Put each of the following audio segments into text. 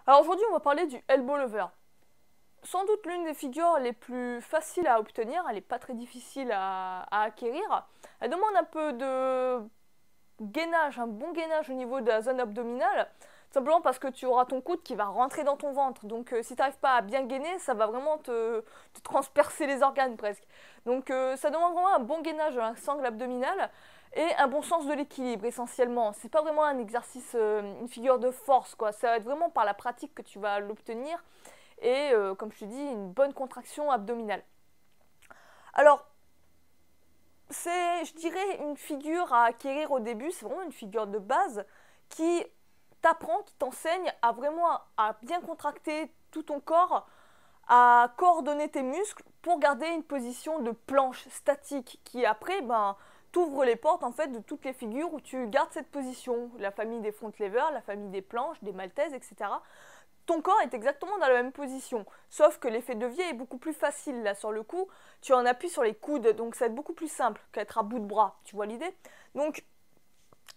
Alors aujourd'hui, on va parler du elbow lever. Sans doute l'une des figures les plus faciles à obtenir, elle n'est pas très difficile à acquérir. Elle demande un peu de gainage, un bon gainage au niveau de la zone abdominale, simplement parce que tu auras ton coude qui va rentrer dans ton ventre. Donc si tu n'arrives pas à bien gainer, ça va vraiment te transpercer les organes presque. Donc ça demande vraiment un bon gainage de la sangle abdominale et un bon sens de l'équilibre essentiellement. C'est pas vraiment un exercice, une figure de force quoi. Ça va être vraiment par la pratique que tu vas l'obtenir et comme je te dis, une bonne contraction abdominale. Alors c'est, je dirais, une figure à acquérir au début, c'est vraiment une figure de base qui t'apprend, qui t'enseigne à vraiment à bien contracter tout ton corps, à coordonner tes muscles pour garder une position de planche statique qui après, t'ouvre les portes en fait de toutes les figures où tu gardes cette position, la famille des front levers, la famille des planches, des maltaises, etc. Ton corps est exactement dans la même position, sauf que l'effet de levier est beaucoup plus facile là sur le coup. Tu en appuies sur les coudes, donc ça va être beaucoup plus simple qu'être à bout de bras. Tu vois l'idée? Donc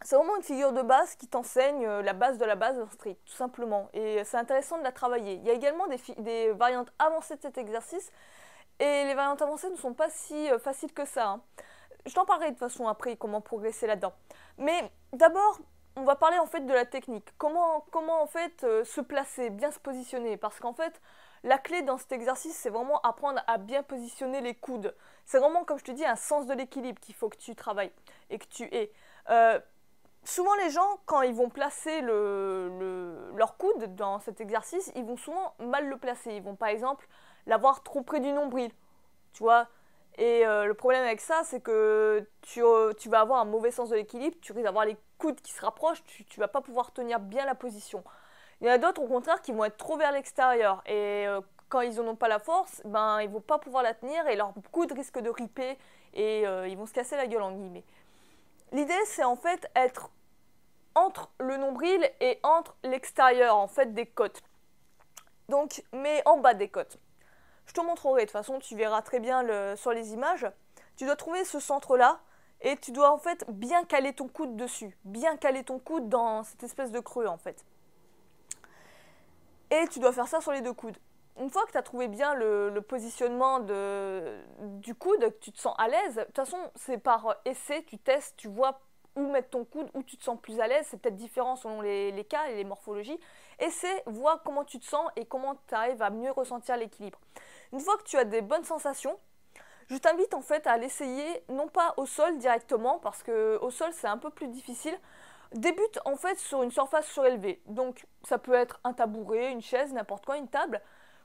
c'est vraiment une figure de base qui t'enseigne la base de la base en street, tout simplement. Et c'est intéressant de la travailler. Il y a également des variantes avancées de cet exercice, et les variantes avancées ne sont pas si faciles que ça, hein. Je t'en parlerai de toute façon après comment progresser là-dedans. Mais d'abord, on va parler en fait de la technique. Comment en fait se placer, bien se positionner. Parce qu'en fait, la clé dans cet exercice, c'est vraiment apprendre à bien positionner les coudes. C'est vraiment, comme je te dis, un sens de l'équilibre qu'il faut que tu travailles et que tu aies. Souvent les gens, quand ils vont placer leur coude dans cet exercice, ils vont souvent mal le placer. Ils vont par exemple l'avoir trop près du nombril, tu vois. Et le problème avec ça, c'est que tu vas avoir un mauvais sens de l'équilibre, tu risques d'avoir les coudes qui se rapprochent, tu vas pas pouvoir tenir bien la position. Il y en a d'autres au contraire qui vont être trop vers l'extérieur et quand ils n'en ont pas la force, ils vont pas pouvoir la tenir et leurs coudes risquent de riper et ils vont se casser la gueule en guillemets. L'idée c'est en fait être entre le nombril et entre l'extérieur en fait des côtes. Donc, mais en bas des côtes. Je te montrerai, de toute façon, tu verras très bien sur les images. Tu dois trouver ce centre-là et tu dois en fait bien caler ton coude dessus. Bien caler ton coude dans cette espèce de creux en fait. Et tu dois faire ça sur les deux coudes. Une fois que tu as trouvé bien le positionnement du coude, que tu te sens à l'aise, de toute façon, c'est par essai, tu testes, tu vois où mettre ton coude, où tu te sens plus à l'aise. C'est peut-être différent selon les cas et les morphologies. Essaie, vois comment tu te sens et comment tu arrives à mieux ressentir l'équilibre. Une fois que tu as des bonnes sensations, je t'invite en fait à l'essayer non pas au sol directement parce que au sol c'est un peu plus difficile. Débute en fait sur une surface surélevée. Donc ça peut être un tabouret, une chaise, n'importe quoi, une table.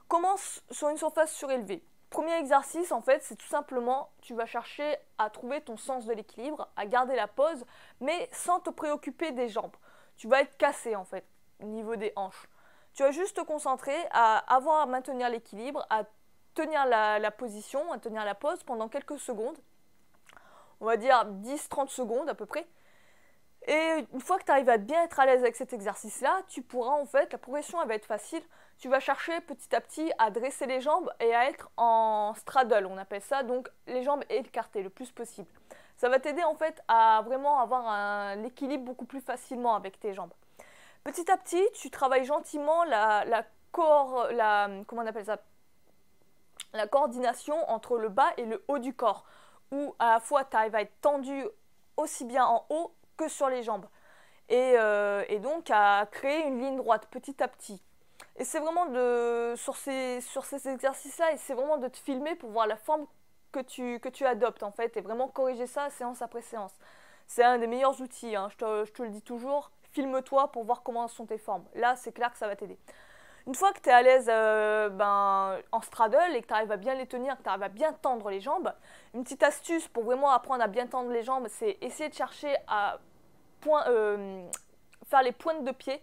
Commence sur une surface surélevée. Premier exercice en fait, c'est tout simplement tu vas chercher à trouver ton sens de l'équilibre, à garder la pose, mais sans te préoccuper des jambes. Tu vas être cassé en fait au niveau des hanches. Tu vas juste te concentrer à avoir à maintenir l'équilibre, à tenir la position, à tenir la pose pendant quelques secondes. On va dire 10-30 secondes à peu près. Et une fois que tu arrives à bien être à l'aise avec cet exercice-là, tu pourras en fait, la progression elle va être facile. Tu vas chercher petit à petit à dresser les jambes et à être en straddle, on appelle ça, donc les jambes écartées le plus possible. Ça va t'aider en fait à vraiment avoir un équilibre beaucoup plus facilement avec tes jambes. Petit à petit, tu travailles gentiment comment on appelle ça, la coordination entre le bas et le haut du corps, où à la fois tu arrives à être tendu aussi bien en haut que sur les jambes, et donc à créer une ligne droite petit à petit. Et c'est vraiment sur ces exercices-là, et c'est vraiment de te filmer pour voir la forme que tu adoptes en fait, et vraiment corriger ça séance après séance. C'est un des meilleurs outils, hein, je te le dis toujours, filme-toi pour voir comment sont tes formes. Là, c'est clair que ça va t'aider. Une fois que tu es à l'aise en straddle et que tu arrives à bien les tenir, que tu arrives à bien tendre les jambes, une petite astuce pour vraiment apprendre à bien tendre les jambes, c'est essayer de chercher à faire les pointes de pied,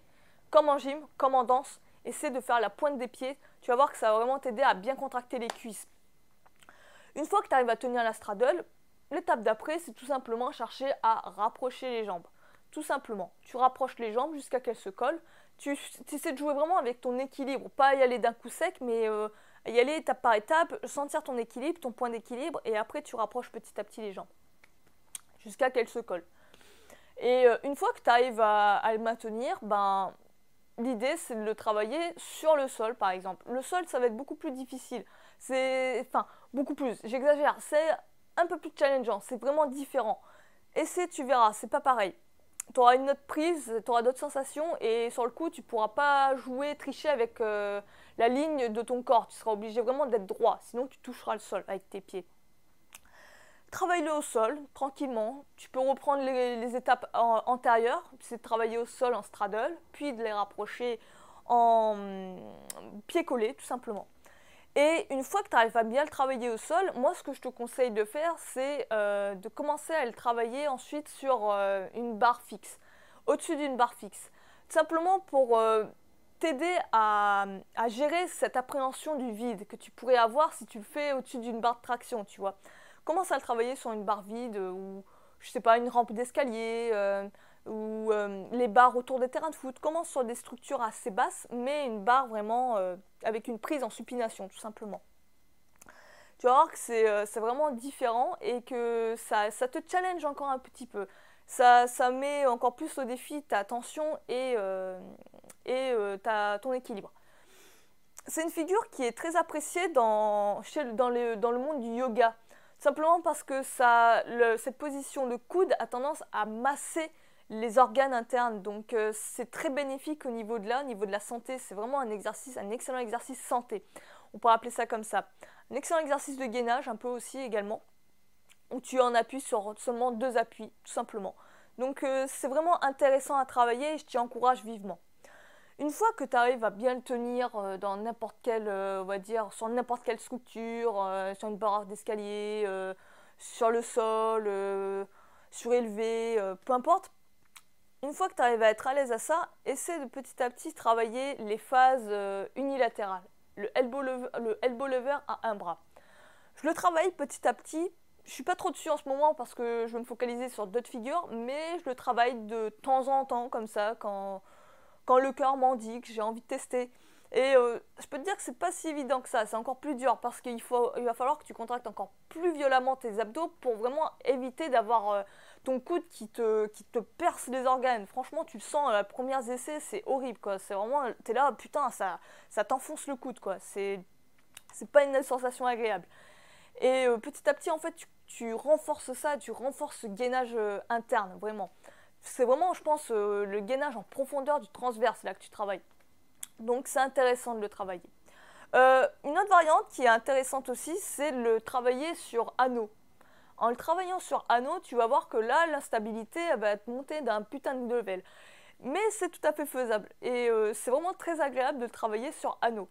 comme en gym, comme en danse. Essaie de faire la pointe des pieds, tu vas voir que ça va vraiment t'aider à bien contracter les cuisses. Une fois que tu arrives à tenir la straddle, l'étape d'après, c'est tout simplement chercher à rapprocher les jambes. Tout simplement, tu rapproches les jambes jusqu'à qu'elles se collent. Tu essaies de jouer vraiment avec ton équilibre, pas y aller d'un coup sec, mais y aller étape par étape, sentir ton équilibre, ton point d'équilibre, et après tu rapproches petit à petit les jambes, jusqu'à qu'elles se collent. Et une fois que tu arrives à le maintenir, l'idée c'est de le travailler sur le sol par exemple. Le sol ça va être beaucoup plus difficile. Enfin, beaucoup plus, j'exagère, c'est un peu plus challengeant, c'est vraiment différent. Essaie, tu verras, c'est pas pareil. Tu auras une autre prise, tu auras d'autres sensations et sur le coup, tu pourras pas jouer, tricher avec la ligne de ton corps. Tu seras obligé vraiment d'être droit, sinon tu toucheras le sol avec tes pieds. Travaille-le au sol, tranquillement. Tu peux reprendre les étapes antérieures, c'est de travailler au sol en straddle, puis de les rapprocher en pied collé, tout simplement. Et une fois que tu arrives à bien le travailler au sol, moi ce que je te conseille de faire, c'est de commencer à le travailler ensuite sur une barre fixe, au-dessus d'une barre fixe. Tout simplement pour t'aider à gérer cette appréhension du vide que tu pourrais avoir si tu le fais au-dessus d'une barre de traction, tu vois. Commence à le travailler sur une barre vide ou, je sais pas, une rampe d'escalier ou les barres autour des terrains de foot. Commence sur des structures assez basses, mais une barre vraiment avec une prise en supination, tout simplement. Tu vas voir que c'est vraiment différent et que ça te challenge encore un petit peu. Ça met encore plus au défi ta tension et ton équilibre. C'est une figure qui est très appréciée dans le monde du yoga. Simplement parce que cette position de coude a tendance à masser les organes internes. Donc c'est très bénéfique au niveau de la santé. C'est vraiment un excellent exercice santé. On pourrait appeler ça comme ça. Un excellent exercice de gainage un peu aussi également. Où tu en appuies sur seulement 2 appuis, tout simplement. Donc c'est vraiment intéressant à travailler et je t'y encourage vivement. Une fois que tu arrives à bien le tenir dans n'importe quelle, on va dire, sur n'importe quelle structure, sur une barre d'escalier, sur le sol, surélevé, peu importe, une fois que tu arrives à être à l'aise à ça, essaie de petit à petit travailler les phases unilatérales. Le elbow lever à un bras. Je le travaille petit à petit. Je suis pas trop dessus en ce moment parce que je veux me focaliser sur d'autres figures, mais je le travaille de temps en temps comme ça quand le cœur m'en dit que j'ai envie de tester. Et je peux te dire que c'est pas si évident que ça, c'est encore plus dur parce qu'il va falloir que tu contractes encore plus violemment tes abdos pour vraiment éviter d'avoir ton coude qui te perce les organes. Franchement, tu le sens à les premiers essais, c'est horrible quoi. C'est vraiment, t'es là, putain, ça t'enfonce le coude quoi. C'est pas une sensation agréable. Et petit à petit, en fait, tu renforces ça, tu renforces ce gainage interne, vraiment. C'est vraiment, je pense, le gainage en profondeur du transverse, là, que tu travailles. Donc, c'est intéressant de le travailler. Une autre variante qui est intéressante aussi, c'est le travailler sur anneau. En le travaillant sur anneau, tu vas voir que là, l'instabilité elle va être montée d'un putain de level. Mais c'est tout à fait faisable. Et c'est vraiment très agréable de le travailler sur anneau.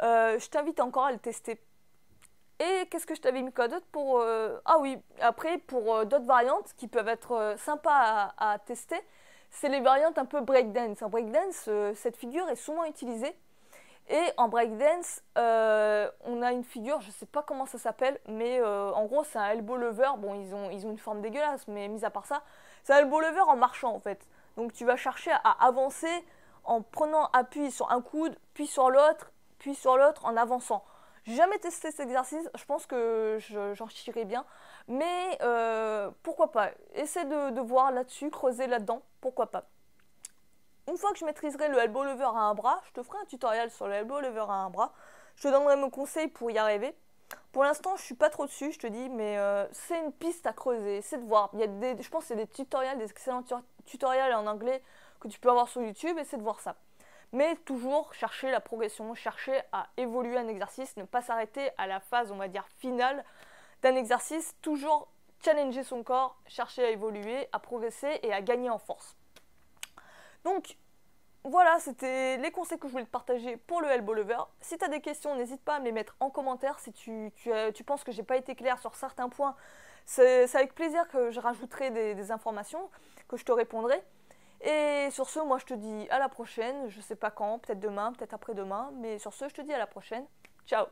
Je t'invite encore à le tester. Et qu'est-ce que je t'avais mis quoi d'autre pour... Ah oui, après, pour d'autres variantes qui peuvent être sympas à tester, c'est les variantes un peu breakdance. En breakdance, cette figure est souvent utilisée. Et en breakdance, on a une figure, je sais pas comment ça s'appelle, mais en gros, c'est un elbow lever. Bon, ils ont une forme dégueulasse, mais mis à part ça, c'est un elbow lever en marchant, en fait. Donc, tu vas chercher à avancer en prenant appui sur un coude, puis sur l'autre, en avançant. J'ai jamais testé cet exercice, je pense que j'en chierai bien, mais pourquoi pas, essaie de voir là-dessus, creuser là-dedans, pourquoi pas. Une fois que je maîtriserai le elbow lever à un bras, je te ferai un tutoriel sur le elbow lever à un bras, je te donnerai mes conseils pour y arriver. Pour l'instant, je suis pas trop dessus, je te dis, mais c'est une piste à creuser, c'est de voir. Je pense que c'est des tutoriels, des excellents tutoriels en anglais que tu peux avoir sur YouTube, et c'est de voir ça. Mais toujours chercher la progression, chercher à évoluer un exercice, ne pas s'arrêter à la phase, on va dire, finale d'un exercice, toujours challenger son corps, chercher à évoluer, à progresser et à gagner en force. Donc, voilà, c'était les conseils que je voulais te partager pour le elbow lever. Si tu as des questions, n'hésite pas à me les mettre en commentaire. Si tu penses que j'ai pas été claire sur certains points, c'est avec plaisir que je rajouterai des informations, que je te répondrai. Et sur ce, moi je te dis à la prochaine, je sais pas quand, peut-être demain, peut-être après-demain, mais sur ce, je te dis à la prochaine. Ciao!